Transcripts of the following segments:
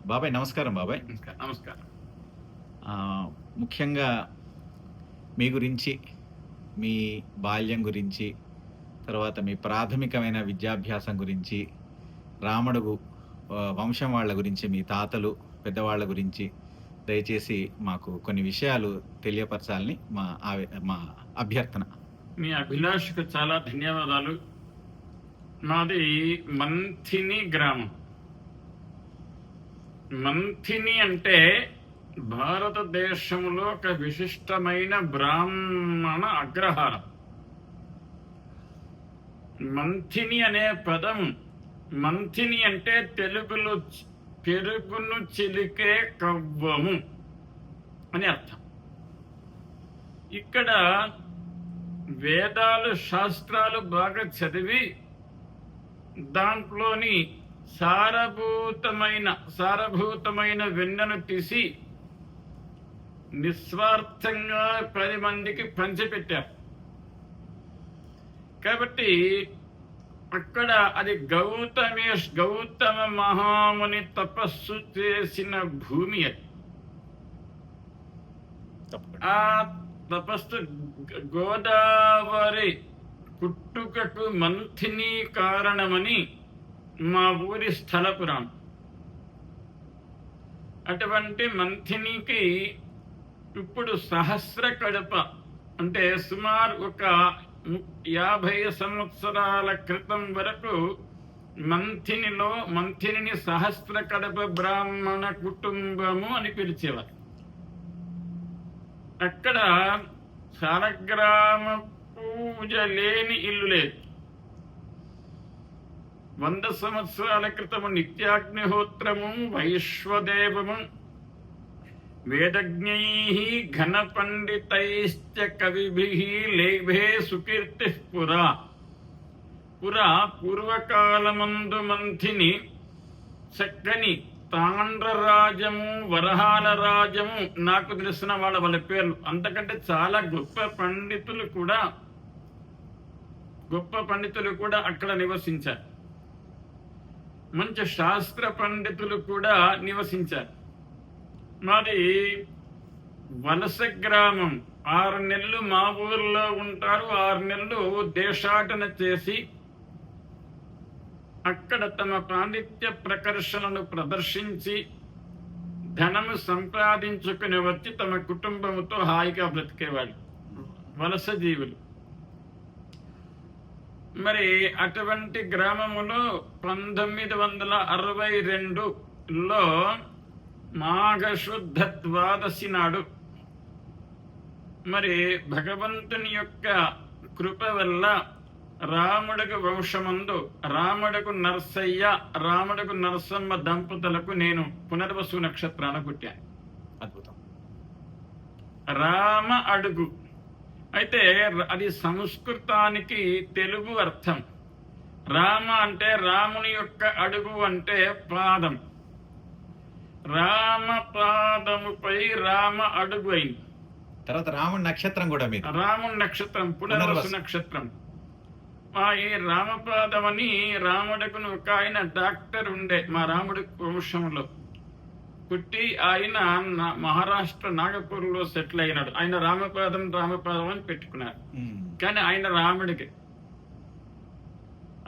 బాబాయ్ నమస్కారం బాబాయ్. నమస్కారం. నమస్కారం. ముఖ్యంగా మీ గురించి, మీ బాల్యం గురించి, తర్వాత మీ ప్రాథమికమైన విద్యాభ్యాసం గురించి, రామడుగు వంశం వాళ్ళ గురించి, మీ తాతలు, పెద్దవాళ్ళ గురించి దయచేసి మాకు కొన్ని విషయాలు తెలియపరచాలని మా అభ్యర్థన. మీ అభిలాషకు చాలా ధన్యవాదాలు. మాది మంథిని గ్రామం. మంథిని అంటే భారతదేశంలో ఒక విశిష్టమైన బ్రాహ్మణ అగ్రహారం. మంథిని అనే పదం, మంథిని అంటే తెలుగులో పెరుగును చిలికే కవ్వము అని అర్థం. ఇక్కడ వేదాలు శాస్త్రాలు బాగా చదివి దాంట్లోని సారభూతమైన వెన్నను తీసి నిస్వార్థంగా 10 మందికి పంచిపెట్టారు. కాబట్టి అక్కడ అది గౌతమ మహాముని తపస్సు చేసిన భూమి. అది ఆ తపస్సు గోదావరి పుట్టుకకు మంథిని కారణమని మా ఊరి స్థల పురాణం. అటువంటి మంథినికి ఇప్పుడు సహస్ర కడప అంటే సుమారు ఒక 50 సంవత్సరాల క్రితం వరకు మంథిని సహస్ర కడప బ్రాహ్మణ కుటుంబము అని పిలిచేవారు. అక్కడ సాలగ్రామ పూజ లేని ఇల్లు లేదు. 100 సంవత్సరాల క్రితము నిత్యాగ్నిహోత్రము, వైశ్వదేవము, వేదజ్ఞై ఘన పండితైశ్చ కవిభిః లేభే సుకీర్తి పూర్వకాలమందు మంథిని చక్కని తాండ్రరాజము, వరహాల రాజము, నాకు తెలిసిన వాళ్ళ పేర్లు. అంతకంటే చాలా గొప్ప పండితులు కూడా అక్కడ నివసించారు. మంచి శాస్త్ర పండితులు కూడా నివసించారు. మరి వలస గ్రామం. 6 నెలలు మా ఊర్లో ఉంటారు, 6 నెలలు దేశాటన చేసి అక్కడ తమ పాండిత్య ప్రకర్షణను ప్రదర్శించి ధనము సంపాదించుకుని వచ్చి తమ కుటుంబంతో హాయిగా బ్రతికేవాళ్ళు వలస జీవులు. మరి అటువంటి గ్రామములో 1962లో మాఘశుద్ధ ద్వాదశి నాడు మరి భగవంతుని యొక్క కృప వల్ల రాముడికి వంశమందు రాముడికి నరసయ్య, రాముడికి నరసమ్మ దంపతులకు నేను పునర్వసు నక్షత్రాన పుట్టాను. అద్భుతం. రామ అడుగు అయితే అది సంస్కృతానికి తెలుగు అర్థం. రామ అంటే రాముని యొక్క అడుగు అంటే పాదం. రామ పాదముపై రామ అడుగు అయింది. తర్వాత రాముడి నక్షత్రం కూడా మీరు. రాముడి నక్షత్రం పునర్వసు నక్షత్రం. ఈ రామపాదం అని రాముడికి ఒక ఆయన డాక్టర్ ఉండే మా రాముడి వంశంలో పుట్టి ఆయన మహారాష్ట్ర నాగపూర్లో సెటిల్ అయినాడు. ఆయన రామపాదం అని పెట్టుకున్నారు. కానీ ఆయన రాముడికి.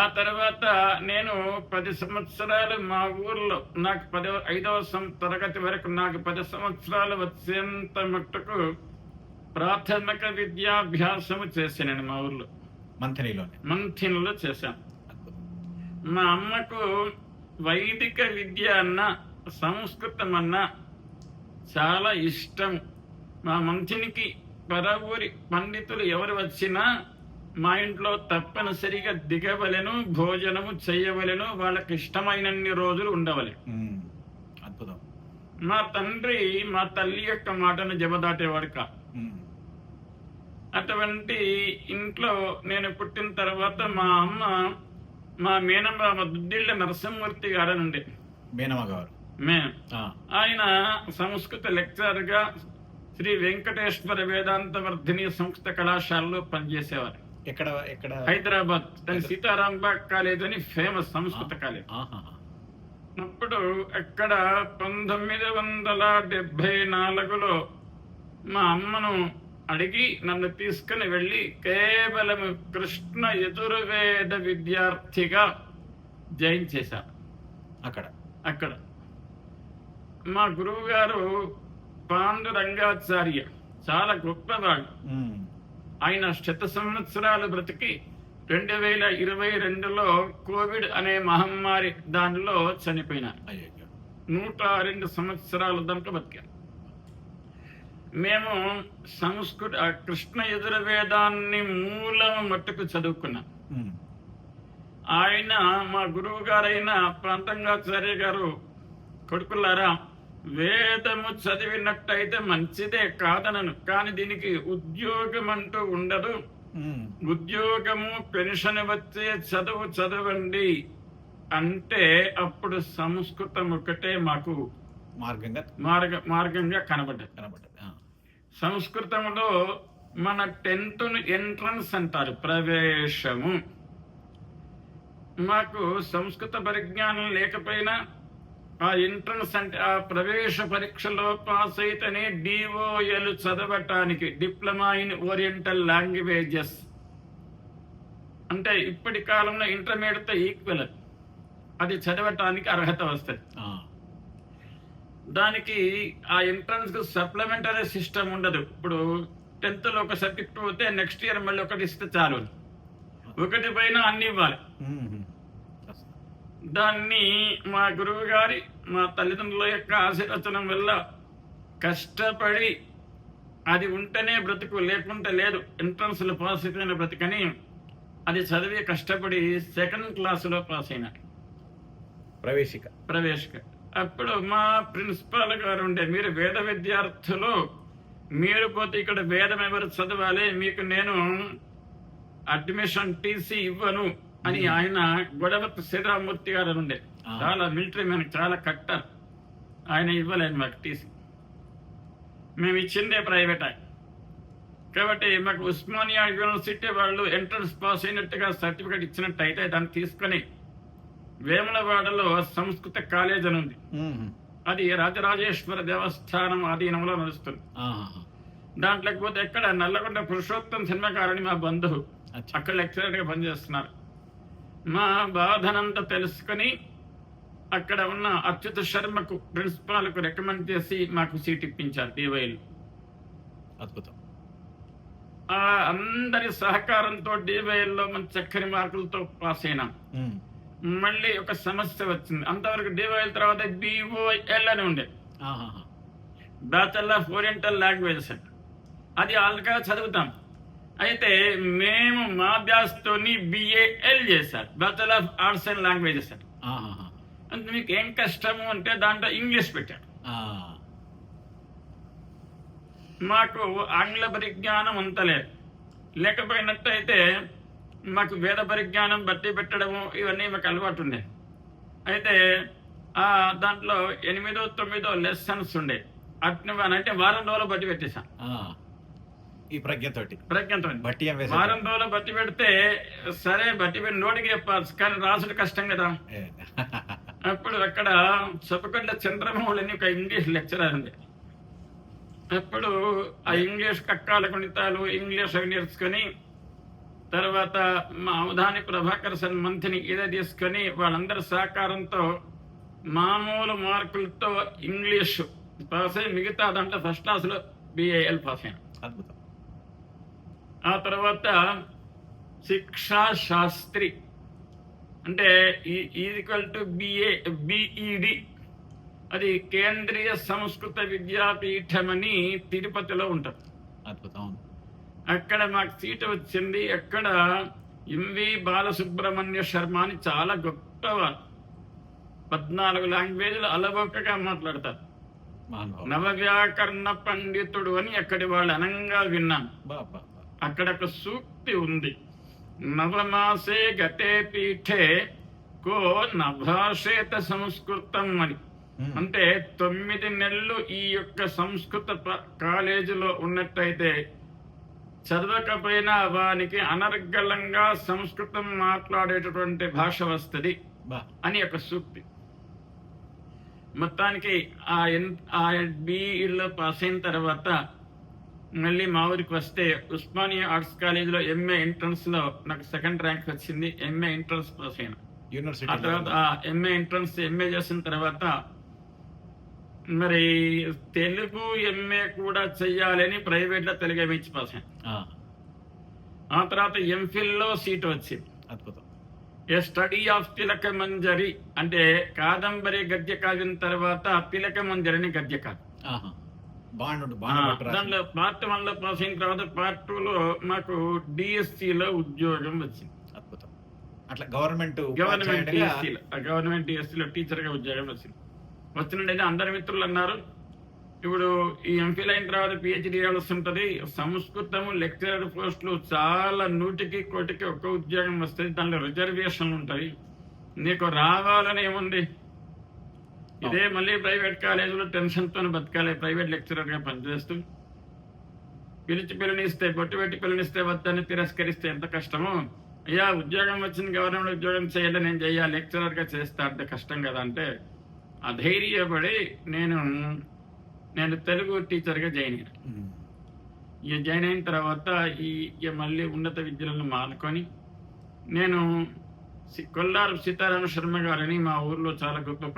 ఆ తర్వాత నేను 10 సంవత్సరాలు మా ఊర్లో, నాకు 5వ తరగతి వరకు నాకు 10 సంవత్సరాలు వచ్చేంత మట్టుకు ప్రాథమిక విద్యాభ్యాసము చేశాను మా ఊర్లో. మంథినిలో చేశాను. మా అమ్మకు వైదిక విద్య అన్న, సంస్కృతం అన్న చాలా ఇష్టం. మా మంథినికి పరవూరి పండితులు ఎవరు వచ్చినా మా ఇంట్లో తప్పనిసరిగా దిగవలెను, భోజనము చెయ్యవలెను, వాళ్ళకి ఇష్టమైనన్ని రోజులు ఉండవలెను. అద్భుతం. మా తండ్రి మా తల్లి యొక్క మాటను జబదాటేవాడు కా. అటువంటి ఇంట్లో నేను పుట్టిన తర్వాత మా అమ్మ, మా మేనమామ దుద్దిళ్ళ నరసింహమూర్తి గారు నుండి ఆయన సంస్కృత లెక్చరర్ గా శ్రీ వెంకటేశ్వర వేదాంత వర్ధిని సంస్కృత కళాశాలలో పనిచేసేవారు. ఎక్కడ? హైదరాబాద్. దాని సీతారాంబాగ్ కాలేజ్ అని ఫేమస్ సంస్కృత కాలేజ్. అప్పుడు అక్కడ 1974లో మా అమ్మను అడిగి నన్ను తీసుకుని వెళ్ళి కేవలం కృష్ణ యజుర్వేద విద్యార్థిగా జాయిన్ చేశాను. అక్కడ మా గురువు గారు పాండురంగాచార్య, చాలా గొప్పవాడు. ఆయన 100 సంవత్సరాలు బ్రతికి 2022లో కోవిడ్ అనే మహమ్మారి దానిలో చనిపోయినారు. 102 సంవత్సరాలు దాంట్లో బతికారు. మేము కృష్ణ యజుర్వేదాన్ని మూలం మట్టుకు చదువుకున్నాం. ఆయన మా గురువు గారైన ప్రాంతంగాచార్య గారు, కొడుకులారా, వేదము చదివినట్టయితే మంచిదే కాదనను, కానీ దీనికి ఉద్యోగం అంటూ ఉండదు. ఉద్యోగము పెన్షన్ వచ్చే చదువు చదవండి అంటే అప్పుడు సంస్కృతం ఒకటే మాకు మార్గంగా కనబడ్డది. సంస్కృతంలో మన 10th ఎంట్రన్స్ అంటారు, ప్రవేశము. మాకు సంస్కృత పరిజ్ఞానం లేకపోయినా ఆ ఎంట్రన్స్ అంటే ఆ ప్రవేశ పరీక్షలో పాస్ అయితేనే డిఓఎల్ చదవటానికి, డిప్లొమా ఇన్ ఓరియంటల్ లాంగ్వేజెస్ అంటే ఇప్పటి కాలంలో ఇంటర్మీడియట్ ఈక్వల్, అది చదవటానికి అర్హత వస్తుంది. దానికి ఆ ఎంట్రన్స్ కు సప్లిమెంటరీ సిస్టమ్ ఉండదు. ఇప్పుడు 10th లో ఒక సబ్జెక్ట్ పోతే నెక్స్ట్ ఇయర్ మళ్ళీ ఒకటి ఇస్తే చాలు, ఒకటి పైన అన్ని ఇవ్వాలి. దాన్ని మా గురువు గారి, మా తల్లిదండ్రుల యొక్క ఆశీర్వచనం వల్ల కష్టపడి, అది ఉంటేనే బ్రతుకు లేకుంటే లేదు, ఎంట్రన్స్ లో పాస్ అయితేనే బ్రతుకని అది చదివి కష్టపడి 2nd క్లాసులో పాస్ అయినా, ప్రవేశిక. అప్పుడు మా ప్రిన్సిపాల్ గారు ఉండే, మీరు వేద విద్యార్థులు, మీరు పోతే ఇక్కడ వేదం ఎవరు చదవాలి, మీకు నేను అడ్మిషన్ టీసీ ఇవ్వను అని ఆయన గొడవత్తి శ్రీరామూర్తి గారు ఉండే, చాలా మిలిటరీ మ్యాన్, చాలా కట్టర్. ఆయన ఇవ్వలేదు మాకు టీసీ, మేము ఇచ్చిందే ప్రైవేట్. కాబట్టి మాకు ఉస్మానియా యూనివర్సిటీ వాళ్ళు ఎంట్రన్స్ పాస్ అయినట్టుగా సర్టిఫికేట్ ఇచ్చినట్టయితే దాన్ని తీసుకొని వేములవాడలో సంస్కృత కాలేజ్ అని ఉంది, అది రాజరాజేశ్వర దేవస్థానం ఆధీనంలో నడుస్తుంది. దాంట్లోకి పోతే ఎక్కడ నల్లగొండ పురుషోత్తం సినిమాకారుని మా బంధువు అక్కడ లెక్చరర్ గా పనిచేస్తున్నారు. మా బాధనంతా తెలుసుకొని అక్కడ ఉన్న అచ్యుత శర్మకు, ప్రిన్సిపాల్కు రికమెండ్ చేసి మాకు సీట్ ఇప్పించారు డివైలు. అద్భుతం. అందరి సహకారంతో డివైల్లో మంచి చక్కని మార్కులతో పాస్ అయినాం. మళ్ళీ ఒక సమస్య వచ్చింది. అంతవరకు డివైల్ తర్వాత బిఓఎల్ అని ఉండే, బ్యాచలర్ ఆఫ్ ఓరియంటల్ లాంగ్వేజెస్, అది ఆల్గా చదువుతాం. అయితే మేము మా బ్యాస్తోని బిఏఎల్ చేశారు, bachelor of arts and languages. అంటే మీకు ఏం కష్టము అంటే దాంట్లో ఇంగ్లీష్ పెట్టారు. మాకు ఆంగ్ల పరిజ్ఞానం అంత లేదు, లేకపోయినట్టయితే మాకు వేద పరిజ్ఞానం బట్టి పెట్టడము ఇవన్నీ మాకు అలవాటు ఉండే. అయితే దాంట్లో 8వ 9వ లెసన్స్ ఉండే, అంటే వారం రోజులు బట్టి పెట్టేశాం. ఈ ప్రజ్ఞతోటి వారం రోజులు బట్టి పెడితే సరే, బట్టి పెట్టి నోటికి చెప్పాల్సి, కానీ రాసుడు కష్టం కదా. అప్పుడు అక్కడ చెప్పకుండా చంద్రమౌళి అని ఒక ఇంగ్లీష్ లెక్చరర్ ఉంది. అప్పుడు ఆ ఇంగ్లీష్ కక్కాల గుణితాలు ఇంగ్లీష్ అవి నేర్చుకొని, తర్వాత మా అవధాని ప్రభాకర్ సన్ మంత్ని ఇదే తీసుకొని వాళ్ళందరి సహకారంతో మామూలు మార్కులతో ఇంగ్లీష్ పాస్ అయ్యి, మిగతా దాంట్లో ఫస్ట్ క్లాస్లో బిఏఎల్ పాస్ అయ్యాను. అద్భుతం. ఆ తర్వాత శిక్షా శాస్త్రి అంటే ఈక్వల్ టు బిఈడి, అది కేంద్రీయ సంస్కృత విద్యాపీఠం అని తిరుపతిలో ఉంటుంది. అద్భుతం. అక్కడ మాకు సీటు వచ్చింది. అక్కడ ఎంవి బాలసుబ్రహ్మణ్య శర్మ అని చాలా గొప్పవారు, 14 లాంగ్వేజ్లు అలవోకగా మాట్లాడతారు, నవవ్యాకరణ పండితుడు అని అక్కడి వాళ్ళు అనంగా విన్నాను. అక్కడ ఒక సూక్తి ఉంది, నవమాసే గతే పీఠే కో నభాషేత సంస్కృతం అని. అంటే 9 నెలలు ఈ యొక్క సంస్కృత కాలేజీలో ఉన్నట్టయితే చదవకపోయినా వానికి అనర్గళంగా సంస్కృతం మాట్లాడేటటువంటి భాష వస్తుంది అని ఒక సూక్తి. మొత్తానికి ఆ బీఈలో పాస్ అయిన తర్వాత మళ్ళీ మా ఊరికి వస్తే ఉస్మానియా ఆర్ట్స్ కాలేజీలో ఎంఏ ఎంట్రన్స్లో నాకు సెకండ్ ర్యాంక్ వచ్చింది. ఎంఏ ఎంట్రన్స్ పాస్ అయినా. ఆ యూనివర్సిటీ తర్వాత ఎంఏ ఎంట్రన్స్ ఎంఏ చేసిన తర్వాత మరి తెలుగు ఎంఏ కూడా చెయ్యాలని ప్రైవేట్లో తెలుగు ఎంఏ పాస్ అయ్యాను. ఆ తర్వాత ఎంఫిల్లో సీట్ వచ్చింది. అద్భుతం. ఏ స్టడీ ఆఫ్ తిలక మంజరి అంటే కాదంబరి గద్య కావ్యం తర్వాత తిలక మంజరిని గద్య కావ్యం. దాంట్లో పార్ట్ 1 లో పాస్ అయిన తర్వాత పార్ట్ 2 లో మాకు డిఎస్సిలో ఉద్యోగం వచ్చింది. అద్భుతం. అట్లా గవర్నమెంట్ డిఎస్సిలో టీచర్ గా ఉద్యోగం వచ్చింది. వచ్చినట్టయితే అందరి మిత్రులు అన్నారు, ఇప్పుడు ఈ ఎంఫిల్ అయిన తర్వాత పిహెచ్డి చేయాల్సి ఉంటుంది, సంస్కృతము లెక్చరర్ పోస్టులు చాలా 100కి 1 ఒక్క ఉద్యోగం వస్తుంది, దాంట్లో రిజర్వేషన్లు ఉంటాయి, నీకు రావాలని ఏముంది, ఇదే మళ్ళీ ప్రైవేట్ కాలేజీలో టెన్షన్తో బతకాలి, ప్రైవేట్ లెక్చరర్గా పనిచేస్తూ పిల్లనిస్తే బొట్టు పెట్టి పిల్లనిస్తే వద్దని తిరస్కరిస్తే ఎంత కష్టమో, అయ్యా ఉద్యోగం వచ్చింది గవర్నమెంట్ ఉద్యోగం చేయాలి, నేను చెయ్యాలి, లెక్చరర్గా చేస్తా అంటే కష్టం కదా అంటే అధైర్యపడి నేను తెలుగు టీచర్గా జాయిన్ అయ్యాను. ఇక జాయిన్ అయిన తర్వాత ఇక మళ్ళీ ఉన్నత విద్యలను మానుకొని నేను కొల్లారు సీతారామ శర్మ గారని మా ఊర్లో చాలా గొప్ప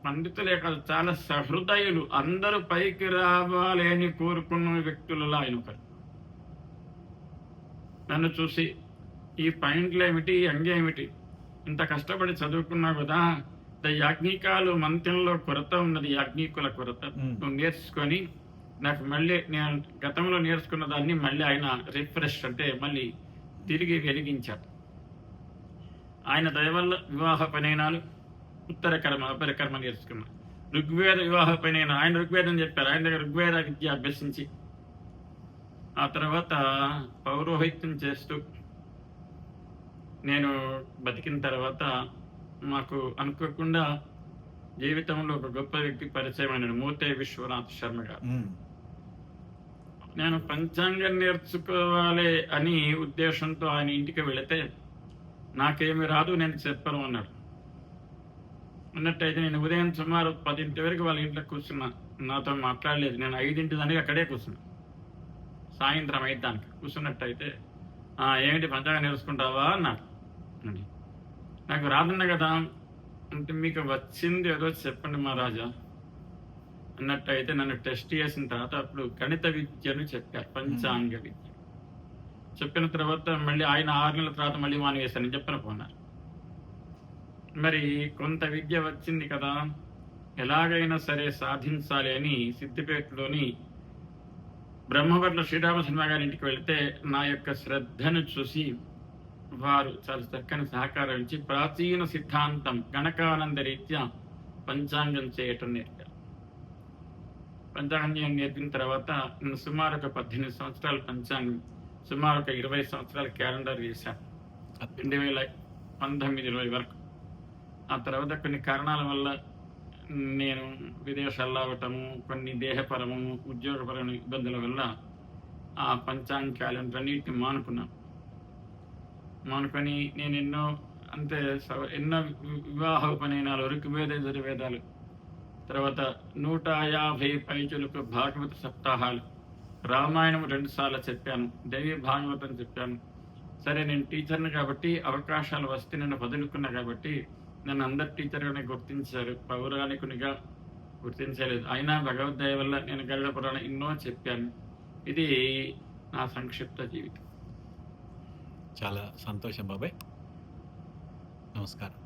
పండితులే కాదు చాలా సహృదయులు, అందరూ పైకి రావాలి అని కోరుకున్న వ్యక్తులలో ఆయన ఒకరు. నన్ను చూసి ఈ పాయింట్లు ఏమిటి, ఈ అంగ ఏమిటి, ఇంత కష్టపడి చదువుకున్నావు కదా, యాజ్ఞికాలు మంత్యంలో కొరత ఉన్నది, యాజ్ఞికుల కొరత, నువ్వు నేర్చుకొని నాకు మళ్ళీ నేను గతంలో నేర్చుకున్న దాన్ని మళ్ళీ ఆయన రిఫ్రెష్ అంటే మళ్ళీ తిరిగి వెలిగించాడు. ఆయన దయవల్ల వివాహ పనైనాలు, ఉత్తర కర్మ అపర కర్మ నేర్చుకున్నా, ఋగ్వేద వివాహ పనైనా ఆయన ఋగ్వేదం చెప్పారు, ఆయన దగ్గర ఋగ్వేద విద్య అభ్యసించి ఆ తర్వాత పౌరోహిత్యం చేస్తూ నేను బతికిన తర్వాత మాకు అనుకోకుండా జీవితంలో ఒక గొప్ప వ్యక్తి పరిచయం అయినాడు, మూతే విశ్వనాథ్ శర్మ గారు. నేను పంచాంగం నేర్చుకోవాలి అని ఉద్దేశంతో ఆయన ఇంటికి వెళితే నాకేమి రాదు, నేను చెప్పను అన్నాడు. అన్నట్టయితే నేను ఉదయం సుమారు 10 వరకు వాళ్ళ ఇంట్లో కూర్చున్నా, నాతో మాట్లాడలేదు. నేను 5 దానికి అక్కడే కూర్చున్నా, సాయంత్రం 5 దానికి కూర్చున్నట్టయితే ఏమిటి పంచాంగం నేర్చుకుంటావా అన్నాడు. నాకు రాదన్న కదా అంటే, మీకు వచ్చింది ఏదో చెప్పండి మహారాజా అన్నట్టయితే నన్ను టెస్ట్ చేసిన తర్వాత అప్పుడు గణిత విద్యను చెప్పారు, పంచాంగ విద్య చెప్పిన తర్వాత మళ్ళీ ఆయన 6 నెలల తర్వాత మళ్ళీ మానేశానని చెప్పిన పోన్నారు. మరి కొంత విద్య వచ్చింది కదా, ఎలాగైనా సరే సాధించాలి అని సిద్దిపేటలోని బ్రహ్మవర్ల శ్రీరామశర్మ గారి ఇంటికి వెళితే నా యొక్క శ్రద్ధను చూసి వారు చాలా చక్కని సహకారం ఇచ్చి ప్రాచీన సిద్ధాంతం గణకానంద రీత్యా పంచాంగం చేయటం నేర్పారు. పంచాంగం నేర్పిన తర్వాత నేను సుమారు ఒక 18 సంవత్సరాలు పంచాంగం, సుమారు ఒక 20 సంవత్సరాలు క్యాలెండర్ వేశాను 2019-20 వరకు. ఆ తర్వాత కొన్ని కారణాల వల్ల నేను విదేశాల్లో రావటము, కొన్ని దేహపరము ఉద్యోగపరమైన ఇబ్బందుల వల్ల ఆ పంచాంగ క్యాలెండర్ అన్నిటిని మానుకొని నేను ఎన్నో వివాహ ఉపనయనాలు, ఋగ్వేద యజుర్వేదాలు, తర్వాత 150 పైచులకు భాగవత సప్తాహాలు, రామాయణం 2 సార్లు చెప్పాను, దేవి భాగవతం చెప్పాను. సరే నేను టీచర్ని కాబట్టి అవకాశాలు వస్తే నన్ను వదులుకున్నా కాబట్టి నన్ను అందరు టీచర్గానే గుర్తించారు, పౌరాణికునిగా గుర్తించలేదు. అయినా భగవద్దయ వల్ల నేను గరుడ పురాణం ఎన్నో చెప్పాను. ఇది నా సంక్షిప్త జీవితం. చాలా సంతోషం బాబాయ్, నమస్కారం.